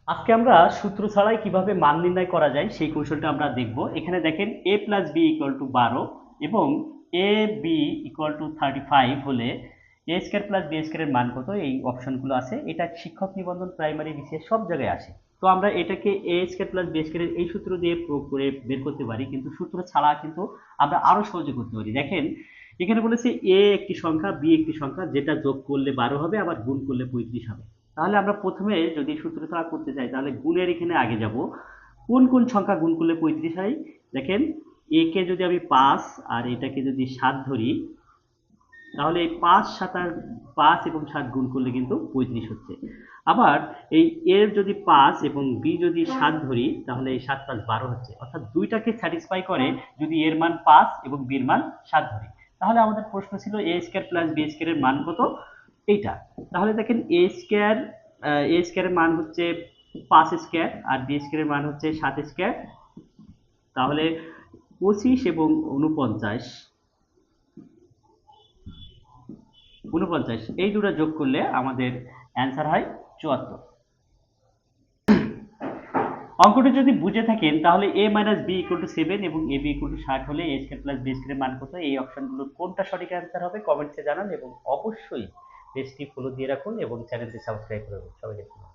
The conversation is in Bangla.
আজকে আমরা সূত্র ছাড়াই কিভাবে মান নির্ণয় করা যায় সেই কৌশলটা আমরা দেখব। এখানে দেখেন a plus B equal to 12 এবং এ বি ইকুয়াল টু 35 হলে এ স্কোয়ার প্লাস বি স্কোয়ারের মান কত, এই অপশনগুলো আছে। এটা শিক্ষক নিবন্ধন, প্রাইমারি, বিসিএস সব জায়গায় আসে। তো আমরা এটাকে এ স্কোয়ার প্লাস বি স্কোয়ারের এই সূত্র দিয়ে প্রয়োগ করে বের করতে পারি, কিন্তু সূত্র ছাড়া কিন্তু আমরা আরো সহজে করতে পারি। দেখেন এখানে বলেছে এ একটি সংখ্যা, বি একটি সংখ্যা, যেটা যোগ করলে 12 হবে, আবার গুণ করলে 35 হবে। তাহলে আমরা প্রথমে যদি সূত্র ছাড়া করতে চাই তাহলে গুণের এখানে আগে যাব। কোন কোন সংখ্যা গুণ করলে 35 হয়? দেখেন এ কে যদি আমি 5 আর এটাকে যদি 7 ধরি, তাহলে এই 5 এবং 7 গুণ করলে কিন্তু 35 হচ্ছে। আবার এই এর যদি 5 এবং বি যদি 7 ধরি, তাহলে এই 7 5 12 হচ্ছে। অর্থাৎ দুইটাকে স্যাটিসফাই করে যদি এর মান 5 এবং বির মান 7 ধরি। তাহলে আমাদের প্রশ্ন ছিল এ স্কয়ার প্লাস বি স্কয়ারের মান কত, এইটা। তাহলে দেখেন এ স্কয়ারের মান হচ্ছে 5 স্কয়ার আর বি স্কয়ারের মান হচ্ছে 7 স্কয়ার। তাহলে 25 এবং 49 এই দুটো যোগ করলে আমাদের অ্যান্সার হয় 74। অঙ্কটি যদি বুঝে থাকেন তাহলে a minus B equal to 7 এবং এ বি ইকুয়াল টু 60 হলে এ স্কয়ার প্লাস বি স্কয়ারের মান কত, এই অপশনগুলোর কোনটা সঠিক অ্যান্সার হবে কমেন্টসে জানান এবং অবশ্যই পেজটি ফলো দিয়ে রাখুন এবং চ্যানেলটি সাবস্ক্রাইব করুন। সবাইকে ধন্যবাদ।